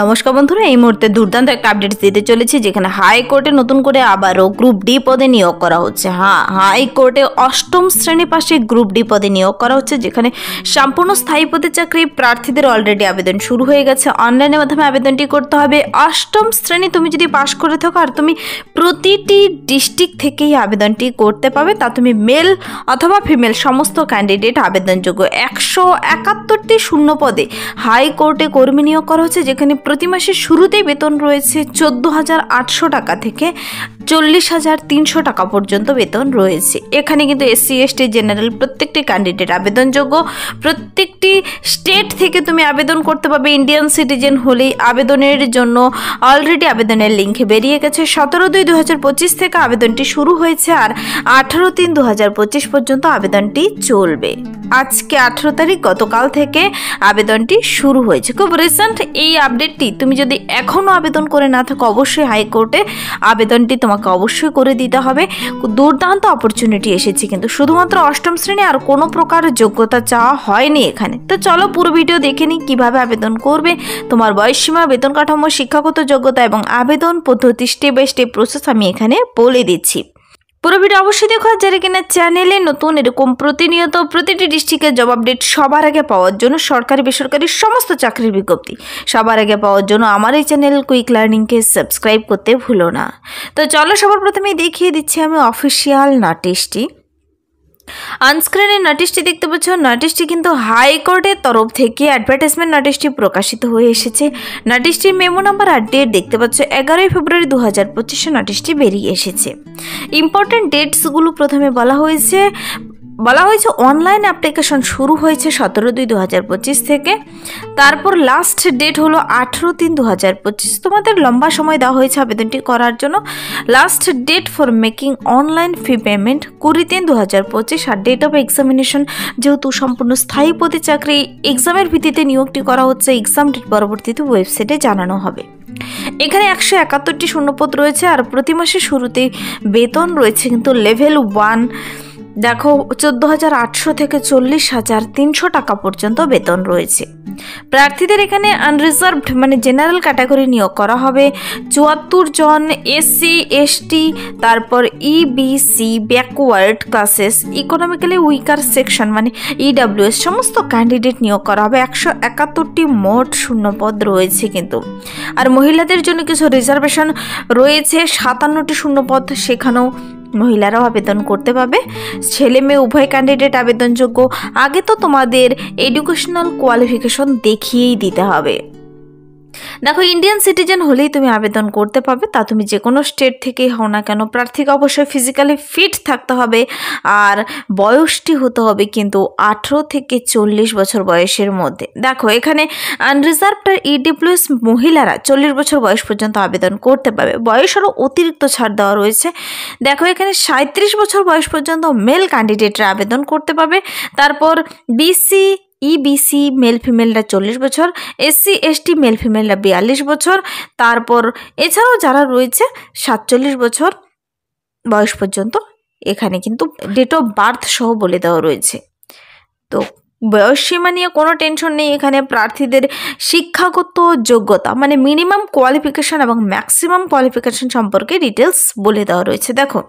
নমস্কার বন্ধুরা, এই মুহূর্তে দুর্দান্ত একটা আপডেট দিতে চলেছি, যেখানে হাইকোর্টে নতুন করে আবারও গ্রুপ ডি পদে নিয়োগ করা হচ্ছে। হ্যাঁ, হাইকোর্টে অষ্টম শ্রেণী পাশে গ্রুপ ডি পদে নিয়োগ করা হচ্ছে, যেখানে সম্পূর্ণ স্থায়ী পদে চাকরি প্রার্থীদের অলরেডি আবেদন শুরু হয়ে গেছে। অনলাইনের মাধ্যমে আবেদনটি করতে হবে। অষ্টম শ্রেণী তুমি যদি পাশ করে থাকো আর তুমি প্রতিটি ডিস্ট্রিক্ট থেকেই আবেদনটি করতে পাবে, তা তুমি মেল অথবা ফিমেল সমস্ত ক্যান্ডিডেট আবেদনযোগ্য। 171টি শূন্য পদে হাইকোর্টে কর্মী নিয়োগ করা হচ্ছে, যেখানে প্রতি মাসের শুরুতেই বেতন রয়েছে 14,800 টাকা থেকে 40,300 টাকা পর্যন্ত বেতন রয়েছে। এখানে কিন্তু এসসি এসটি জেনারেল প্রত্যেকটি ক্যান্ডিডেট আবেদনযোগ্য। প্রত্যেকটি স্টেট থেকে তুমি আবেদন করতে পারবে। ইন্ডিয়ান সিটিজেন হলেই আবেদনের জন্য অলরেডি আবেদনের লিঙ্ক বেরিয়ে গেছে। 17/2/2025 থেকে আবেদনটি শুরু হয়েছে আর 18/3/2025 পর্যন্ত আবেদনটি চলবে। আজকে 18 তারিখ, গতকাল থেকে আবেদনটি শুরু হয়েছে। খুব রিসেন্ট এই আপডেটটি। তুমি যদি এখনও আবেদন করে না থাকো, অবশ্যই হাইকোর্টে আবেদনটি তোমাকে অবশ্যই করে দিতে হবে। দুর্দান্ত অপরচুনিটি এসেছে, কিন্তু শুধুমাত্র অষ্টম শ্রেণী, আর কোনো প্রকার যোগ্যতা চাওয়া হয়নি এখানে। তো চলো পুরো ভিডিও দেখে নিই কীভাবে আবেদন করবে। তোমার বয়সসীমা, বেতন কাঠামো, শিক্ষাগত যোগ্যতা এবং আবেদন পদ্ধতি স্টেপ বাই স্টেপ প্রসেস আমি এখানে বলে দিচ্ছি। পুরো ভিডিও অবশ্যই দেখো। আর যারা কিনা চ্যানেলে নতুন, এরকম প্রতিনিয়ত প্রতিটি ডিস্ট্রিক্টের জব আপডেট সবার আগে পাওয়ার জন্য, সরকারি বেসরকারি সমস্ত চাকরির বিজ্ঞপ্তি সবার আগে পাওয়ার জন্য আমার এই চ্যানেল কুইক লার্নিংকে সাবস্ক্রাইব করতে ভুলো না। তো চলো সবার প্রথমেই দেখিয়ে দিচ্ছি আমি অফিসিয়াল নোটিশটি। অনস্ক্রিনের নোটিশটি দেখতে পাচ্ছ। নোটিশটি কিন্তু হাইকোর্টের তরফ থেকে অ্যাডভার্টাইজমেন্ট নোটিশটি প্রকাশিত হয়ে এসেছে। নোটিশটির মেমো নাম্বার আর ডেট দেখতে পাচ্ছ 11 ফেব্রুয়ারি 2025 নোটিশটি বেরিয়ে এসেছে। ইম্পর্টেন্ট ডেটসগুলো প্রথমে বলা হয়েছে অনলাইন অ্যাপ্লিকেশন শুরু হয়েছে 17/2/2025 থেকে। তারপর লাস্ট ডেট হলো 18/3/2025। তোমাদের লম্বা সময় দেওয়া হয়েছে আবেদনটি করার জন্য। Last date for making online fee payment 20/3/2025। আর ডেট অফ এক্সামিনেশন, যেহেতু সম্পূর্ণ স্থায়ী পদে চাকরি, এক্সামের ভিত্তিতে নিয়োগটি করা হচ্ছে। এক্সাম ডেট পরবর্তীতে ওয়েবসাইটে জানানো হবে। এখানে 171টি শূন্যপদ রয়েছে আর প্রতি মাসের শুরুতেই বেতন রয়েছে কিন্তু লেভেল 1 দেখো 14,800 থেকে 40,300 টাকা পর্যন্ত বেতন রয়েছে। প্রার্থীদের এখানে আনরিজার্ভড মানে জেনারেল ক্যাটাগরি নিয়োগ করা হবে 74 জন, এসসি এসটি, তারপর EBC, backward classes, economically weaker section মানে ইডাব্লিউএস সমস্ত ক্যান্ডিডেট নিয়োগ করা হবে। 171টি মোট শূন্যপদ রয়েছে কিন্তু। আর মহিলাদের জন্য কিছু রিজার্ভেশন রয়েছে, 57টি শূন্যপদ, সেখানেও মহিলারাও আবেদন করতে পারবে। ছেলে মেয়ে উভয় ক্যান্ডিডেট আবেদনযোগ্য। আগে তো তোমাদের এডুকেশনাল কোয়ালিফিকেশন দেখিয়েই দিতে হবে। দেখো, ইন্ডিয়ান সিটিজেন হলেই তুমি আবেদন করতে পারবে, তা তুমি যে কোনো স্টেট থেকেই হও না কেন। প্রার্থীকে অবশ্যই ফিজিক্যালি ফিট থাকতে হবে আর বয়সটি হতে হবে কিন্তু 18 থেকে 40 বছর বয়সের মধ্যে। দেখো, এখানে আনরিজার্ভড আর ইডাব্লিউএস মহিলারা 40 বছর বয়স পর্যন্ত আবেদন করতে পারবে। বয়স আরও অতিরিক্ত ছাড় দেওয়া রয়েছে। দেখো, এখানে 37 বছর বয়স পর্যন্ত মেল ক্যান্ডিডেটরা আবেদন করতে পারবে। তারপর বিসি ইবিসি মেল ফিমেলরা 40 বছর, এসসি এসটি মেল ফিমেলরা 42 বছর। তারপর এছাড়াও যারা রয়েছে 47 বছর বয়স পর্যন্ত, এখানে কিন্তু ডেট অফ বার্থ সহ বলে দেওয়া রয়েছে। তো বয়স সীমা নিয়ে কোনো টেনশন নেই। এখানে প্রার্থীদের শিক্ষাগত যোগ্যতা মানে মিনিমাম কোয়ালিফিকেশান এবং ম্যাক্সিমাম কোয়ালিফিকেশান সম্পর্কে ডিটেলস বলে দেওয়া রয়েছে। দেখো,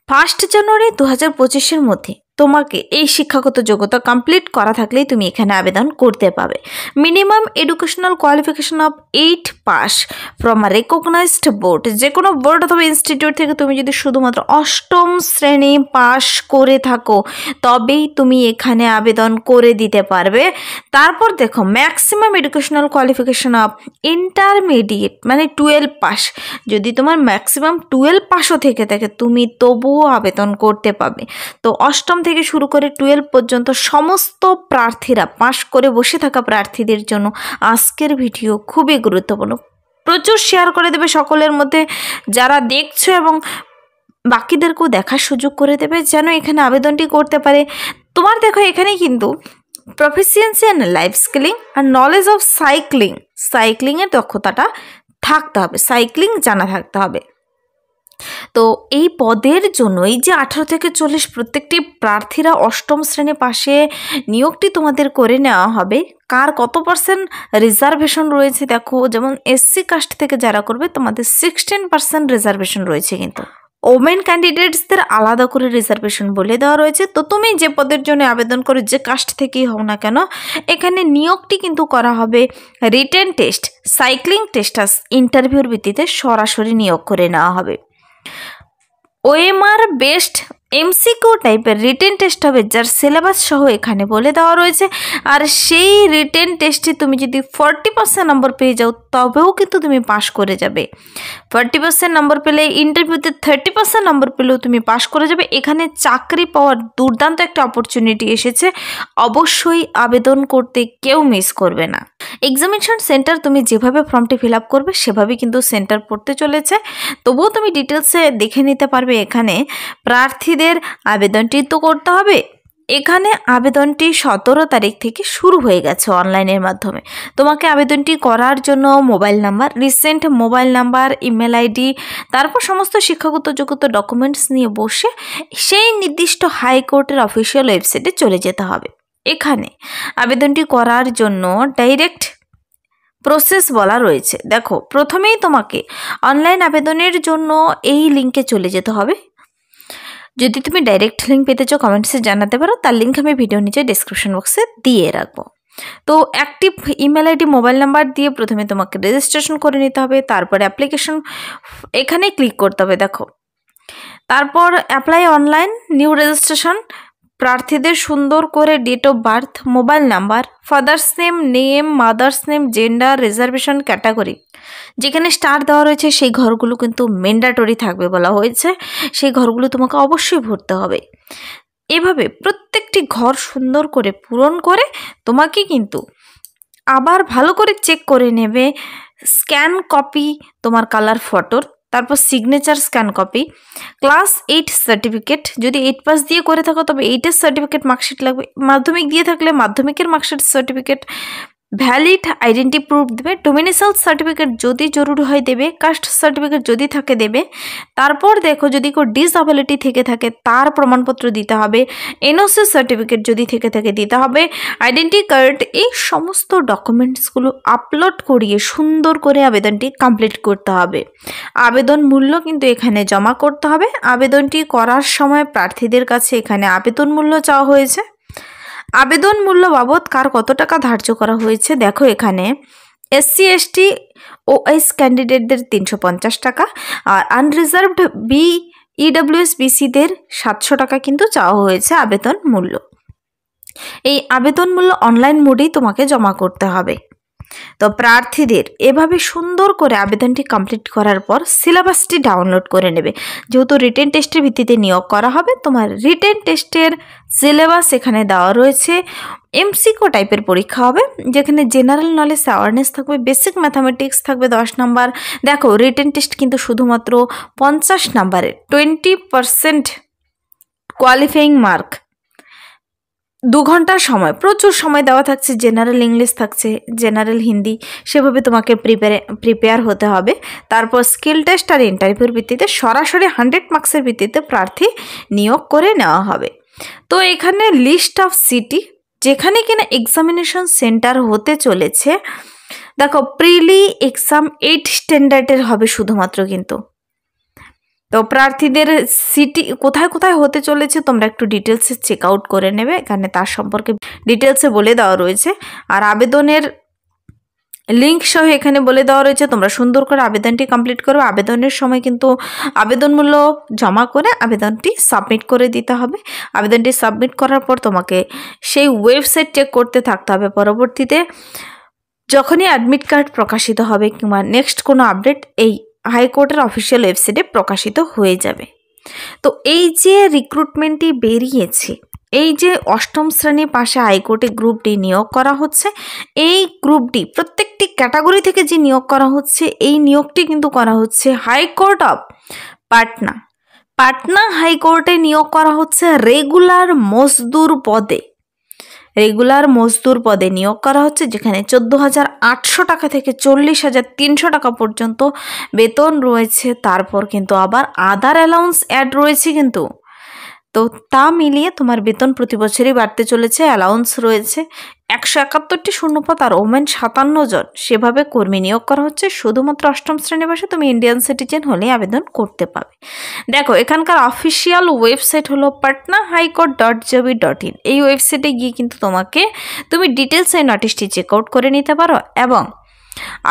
1 জানুয়ারি 2025 মধ্যে তোমাকে এই শিক্ষাগত যোগ্যতা কমপ্লিট করা থাকলেই তুমি এখানে আবেদন করতে পাবে। Minimum educational qualification of 8 past from a recognized board, যে কোনো বোর্ড অথবা ইনস্টিটিউট থেকে তুমি যদি শুধুমাত্র অষ্টম শ্রেণী পাস করে থাকো তবেই তুমি এখানে আবেদন করে দিতে পারবে। তারপর দেখো, maximum educational qualification of intermediate মানে 12 পাস, যদি তোমার ম্যাক্সিমাম 12 পাসও থেকে থাকে তুমি তবুও আবেদন করতে পারবে। তো অষ্টম থেকে শুরু করে 12 পর্যন্ত সমস্ত প্রার্থীরা, পাশ করে বসে থাকা প্রার্থীদের জন্য আজকের ভিডিও খুবই গুরুত্বপূর্ণ। প্রচুর শেয়ার করে দেবে সকলের মধ্যে যারা দেখছো, এবং বাকিদেরকেও দেখার সুযোগ করে দেবে যেন এখানে আবেদনটি করতে পারে। তোমার দেখো, এখানে কিন্তু প্রফিসিয়েন্সি অ্যান্ড লাইফ স্কিলিং আর নলেজ অফ সাইক্লিংয়ের দক্ষতাটা থাকতে হবে, সাইক্লিং জানা থাকতে হবে। তো এই পদের জন্য এই যে 18 থেকে 40 প্রত্যেকটি প্রার্থীরা অষ্টম শ্রেণী পাশে নিয়োগটি তোমাদের করে নেওয়া হবে। কার কত পার্সেন্ট রিজার্ভেশন রয়েছে দেখো, যেমন এসসি কাস্ট থেকে যারা করবে তোমাদের 16% রিজার্ভেশন রয়েছে, কিন্তু ওমেন ক্যান্ডিডেটসদের আলাদা করে রিজার্ভেশন বলে দেওয়া রয়েছে। তো তুমি যে পদের জন্য আবেদন করে যে কাস্ট থেকেই হও না কেন, এখানে নিয়োগটি কিন্তু করা হবে রিটেন টেস্ট, সাইক্লিং টেস্টাস ইন্টারভিউর ভিত্তিতে সরাসরি নিয়োগ করে নেওয়া হবে। ওএমআর বেস্ট এমসিকিউ টাইপের রিটেন টেস্ট হবে, যার সিলেবাস সহ এখানে বলে দেওয়া রয়েছে। আর সেই রিটেন টেস্টে তুমি যদি 40% নম্বর পেয়ে যাও তবেও কিন্তু তুমি পাস করে যাবে। 40% নম্বর পেলে ইন্টারভিউতে 30% নম্বর পেলেও তুমি পাস করে যাবে। এখানে চাকরি পাওয়ার দুর্দান্ত একটা অপরচুনিটি এসেছে, অবশ্যই আবেদন করতে কেউ মিস করবে না। এক্সামিনেশন সেন্টার তুমি যেভাবে ফর্মটি ফিল আপ করবে সেভাবেই কিন্তু সেন্টার পড়তে চলেছে, তবুও তুমি ডিটেলসে দেখে নিতে পারবে। এখানে প্রার্থীদের আবেদনটি তো করতে হবে। এখানে আবেদনটি 17 তারিখ থেকে শুরু হয়ে গেছে অনলাইনের মাধ্যমে। তোমাকে আবেদনটি করার জন্য mobile number, recent mobile number, email ID, তারপর সমস্ত শিক্ষাগত যোগ্যতা ডকুমেন্টস নিয়ে বসে সেই নির্দিষ্ট হাইকোর্টের অফিসিয়াল ওয়েবসাইটে চলে যেতে হবে। এখানে আবেদনটি করার জন্য ডাইরেক্ট প্রসেস বলা রয়েছে। দেখো, প্রথমেই তোমাকে অনলাইন আবেদনের জন্য এই লিঙ্কে চলে যেতে হবে। যদি তুমি ডাইরেক্ট লিঙ্ক পেতে চাও কমেন্টসে জানাতে পারো, তার লিঙ্ক আমি ভিডিও নিচে ডেসক্রিপশন বক্সে দিয়ে রাখবো। তো active email ID, mobile number দিয়ে প্রথমে তোমাকে রেজিস্ট্রেশন করে নিতে হবে, তারপরে অ্যাপ্লিকেশন এখানে ক্লিক করতে হবে। দেখো, তারপর অ্যাপ্লাই অনলাইন নিউ রেজিস্ট্রেশন, প্রার্থীদের সুন্দর করে date of birth, mobile number, father's name, mother's name, gender, reservation category, যেখানে স্টার দেওয়া রয়েছে সেই ঘরগুলো কিন্তু ম্যান্ডেটরি থাকবে বলা হয়েছে, সেই ঘরগুলো তোমাকে অবশ্যই ভরতে হবে। এভাবে প্রত্যেকটি ঘর সুন্দর করে পূরণ করে তোমাকে কিন্তু আবার ভালো করে চেক করে নেবে। স্ক্যান কপি তোমার কালার ফটোর, তারপর signature scan copy, class 8 certificate, যদি 8 পাস দিয়ে করে থাকো তবে 8-এর সার্টিফিকেট মার্কশিট লাগবে, মাধ্যমিক দিয়ে থাকলে মাধ্যমিকের marksheet certificate, valid identity proof দেবে, ডোমিনিসাইল সার্টিফিকেট যদি জরুরি হয় দেবে, কাস্ট সার্টিফিকেট যদি থাকে দেবে। তারপর দেখো, যদি কেউ ডিসএবিলিটি থেকে থাকে তার প্রমাণপত্র দিতে হবে, এনওসি সার্টিফিকেট যদি থেকে থাকে দিতে হবে, আইডেন্টি কার্ড, এই সমস্ত ডকুমেন্টসগুলো আপলোড করিয়ে সুন্দর করে আবেদনটি কমপ্লিট করতে হবে। আবেদন মূল্য কিন্তু এখানে জমা করতে হবে। আবেদনটি করার সময় প্রার্থীদের কাছে এখানে আবেদন মূল্য চাওয়া হয়েছে। আবেদন মূল্য বাবদ কার কত টাকা ধার্য করা হয়েছে দেখো, এখানে এসসি এসটি ওএস ক্যান্ডিডেটদের 350 টাকা, আর আনরিজার্ভড ইডব্লিউএস বিসিদের 700 টাকা কিন্তু চাওয়া হয়েছে আবেদন মূল্য। এই আবেদন মূল্য অনলাইন মোডেই তোমাকে জমা করতে হবে। তো প্রার্থীদের এভাবে সুন্দর করে আবেদনটি কমপ্লিট করার পর সিলেবাসটি ডাউনলোড করে নেবে। যেহেতু রিটেন টেস্টের ভিত্তিতে নিয়োগ করা হবে, তোমার রিটেন টেস্টের সিলেবাস এখানে দেওয়া রয়েছে। এমসিকিউ টাইপের পরীক্ষা হবে, যেখানে জেনারেল নলেজ অ্যাওয়ারনেস থাকবে, বেসিক ম্যাথামেটিক্স থাকবে 10 নাম্বার। দেখো, রিটেন টেস্ট কিন্তু শুধুমাত্র 50 নাম্বারের, 20% কোয়ালিফাইং মার্ক, 2 ঘন্টার সময়, প্রচুর সময় দেওয়া থাকছে। জেনারেল ইংলিশ থাকছে, জেনারেল হিন্দি, সেভাবে তোমাকে প্রিপেয়ার হতে হবে। তারপর স্কিল টেস্ট আর ইন্টারভিউর ভিত্তিতে সরাসরি 100 মার্কসের ভিত্তিতে প্রার্থী নিয়োগ করে নেওয়া হবে। তো এখানে লিস্ট অফ সিটি যেখানে কিনা এক্সামিনেশন সেন্টার হতে চলেছে, দেখো প্রিলি এক্সাম 8 স্ট্যান্ডার্ডের হবে শুধুমাত্র কিন্তু। তো প্রার্থীদের সিটি কোথায় কোথায় হতে চলেছে তোমরা একটু ডিটেলসে চেক আউট করে নেবে, এখানে তার সম্পর্কে ডিটেলসে বলে দেওয়া রয়েছে। আর আবেদনের লিঙ্ক সহ এখানে বলে দেওয়া রয়েছে, তোমরা সুন্দর করে আবেদনটি কমপ্লিট করো। আবেদনের সময় কিন্তু আবেদন মূল্য জমা করে আবেদনটি সাবমিট করে দিতে হবে। আবেদনটি সাবমিট করার পর তোমাকে সেই ওয়েবসাইট চেক করতে থাকতে হবে। পরবর্তীতে যখনই অ্যাডমিট কার্ড প্রকাশিত হবে কিংবা নেক্সট কোনো আপডেট এই হাইকোর্টের অফিসিয়াল ওয়েবসাইটে প্রকাশিত হয়ে যাবে। তো এই যে রিক্রুটমেন্টটি বেরিয়েছে, এই যে অষ্টম শ্রেণী পাশে হাইকোর্টে গ্রুপ ডি নিয়োগ করা হচ্ছে, এই গ্রুপ ডি প্রত্যেকটি ক্যাটাগরি থেকে যে নিয়োগ করা হচ্ছে, এই নিয়োগটি কিন্তু করা হচ্ছে হাইকোর্ট অফ পাটনা। পাটনা হাইকোর্টে নিয়োগ করা হচ্ছে রেগুলার মজদুর পদে। রেগুলার মজদুর পদে নিয়োগ করা হচ্ছে, যেখানে 14,800 টাকা থেকে 40,300 টাকা পর্যন্ত বেতন রয়েছে। তারপর কিন্তু আবার আদার অ্যালাউন্স অ্যাড রয়েছে কিন্তু। তো তা মিলিয়ে তোমার বেতন প্রতি বছরই বাড়তে চলেছে। অ্যালাউন্স রয়েছে। 171টি শূন্যপদ আর ওমেন 57 জন সেভাবে কর্মী নিয়োগ করা হচ্ছে। শুধুমাত্র অষ্টম শ্রেণী পাশে তুমি ইন্ডিয়ান সিটিজেন হলে আবেদন করতে পাবে। দেখো এখানকার অফিসিয়াল ওয়েবসাইট হলো patnahighcourt.gov.in। এই ওয়েবসাইটে গিয়ে কিন্তু তুমি ডিটেলস এই নোটিশটি চেক আউট করে নিতে পারো এবং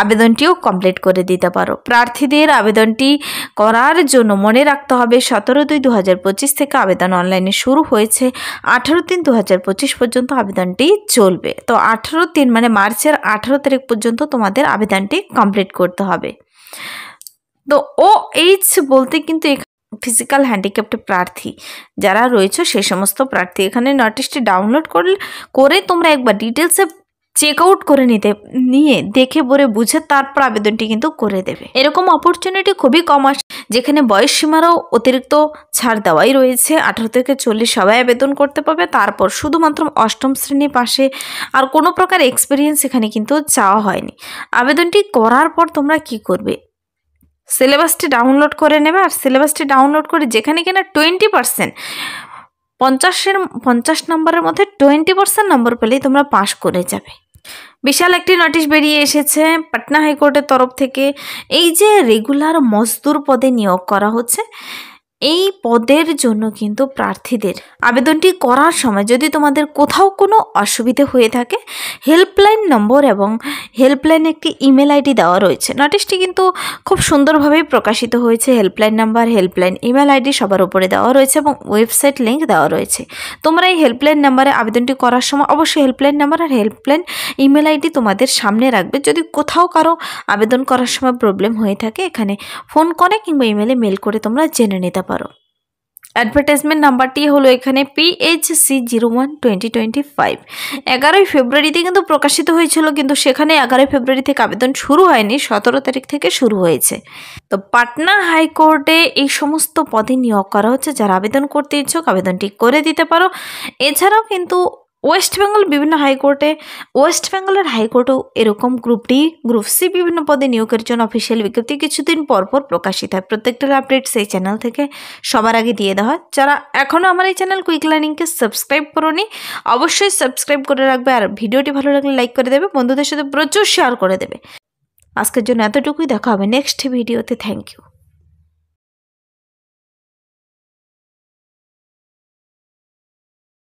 আবেদনটিও কমপ্লিট করে দিতে পারো। প্রার্থীদের আবেদনটি করার জন্য মনে রাখতে হবে 17/2/2025 থেকে আবেদন অনলাইনে শুরু হয়েছে। 18/3/2025 পর্যন্ত আবেদনটি চলবে। তো 18/3 মানে মার্চের 18 তারিখ পর্যন্ত তোমাদের আবেদনটি কমপ্লিট করতে হবে। তো OH বলতে কিন্তু ফিজিক্যাল হ্যান্ডিক্যাপ্ট প্রার্থী যারা রয়েছে সেই সমস্ত প্রার্থী এখানে নোটিশটি ডাউনলোড করে তোমরা একবার ডিটেলসে চেক আউট করে নিয়ে দেখে পড়ে বুঝে তারপর আবেদনটি কিন্তু করে দেবে। এরকম অপরচুনিটি খুবই কম আসে, যেখানে বয়স সীমারও অতিরিক্ত ছাড় দেওয়াই রয়েছে। 18 থেকে 40 সবাই আবেদন করতে পারবে। তারপর শুধুমাত্র অষ্টম শ্রেণী পাশে, আর কোনো প্রকার এক্সপিরিয়েন্স এখানে কিন্তু চাওয়া হয়নি। আবেদনটি করার পর তোমরা কি করবে, সিলেবাসটি ডাউনলোড করে নেবে। আর সিলেবাসটি ডাউনলোড করে যেখানে কিনা 20% 50 নম্বরের মধ্যে 20% নম্বর পেলেই তোমরা পাস করে যাবে। বিশাল একটি নোটিশ বেরিয়ে এসেছে পাটনা হাইকোর্টের তরফ থেকে। এই যে রেগুলার মজদুর পদে নিয়োগ করা হচ্ছে, এই পদের জন্য কিন্তু প্রার্থীদের আবেদনটি করার সময় যদি তোমাদের কোথাও কোনো অসুবিধে হয়ে থাকে, হেল্পলাইন নম্বর এবং হেল্পলাইন একটি ইমেল আইডি দেওয়া রয়েছে। নোটিশটি কিন্তু খুব সুন্দরভাবেই প্রকাশিত হয়েছে। Helpline number, helpline email ID সবার উপরে দেওয়া রয়েছে এবং ওয়েবসাইট লিঙ্ক দেওয়া রয়েছে। তোমরা এই হেল্পলাইন নাম্বারে আবেদনটি করার সময় অবশ্যই হেল্পলাইন নাম্বার আর হেল্পলাইন ইমেল আইডি তোমাদের সামনে রাখবে। যদি কোথাও কারো আবেদন করার সময় প্রবলেম হয়ে থাকে, এখানে ফোন করে কিংবা ইমেলে মেল করে তোমরা জেনে নিতে পারো। অ্যাডভার্টাইজমেন্ট নাম্বারটি হলো এখানে PHC01-2025। 11ই ফেব্রুয়ারিতে কিন্তু প্রকাশিত হয়েছিল, কিন্তু সেখানে 11ই ফেব্রুয়ারি থেকে আবেদন শুরু হয়নি, 17 তারিখ থেকে শুরু হয়েছে। তো পাটনা হাইকোর্টে এই সমস্ত পদে নিয়োগ করা হচ্ছে। যারা আবেদন করতে ইচ্ছুক আবেদনটি করে দিতে পারো। এছাড়াও কিন্তু ওয়েস্ট বেঙ্গল বিভিন্ন হাইকোর্টে, ওয়েস্ট বেঙ্গলের হাইকোর্টেও এরকম গ্রুপ ডি, গ্রুপ সি বিভিন্ন পদে নিয়োগের জন্য অফিসিয়াল বিজ্ঞপ্তি কিছুদিন পরপর প্রকাশিত হয়। প্রত্যেকটার আপডেট সেই চ্যানেল থেকে সবার আগে দিয়ে দেওয়া হয়। যারা এখনও আমার এই চ্যানেল কুইক লার্নিংকে সাবস্ক্রাইব করোনি, অবশ্যই সাবস্ক্রাইব করে রাখবে। আর ভিডিওটি ভালো লাগলে লাইক করে দেবে, বন্ধুদের সাথে প্রচুর শেয়ার করে দেবে। আজকের জন্য এতটুকুই, দেখা হবে নেক্সট ভিডিওতে। Thank you.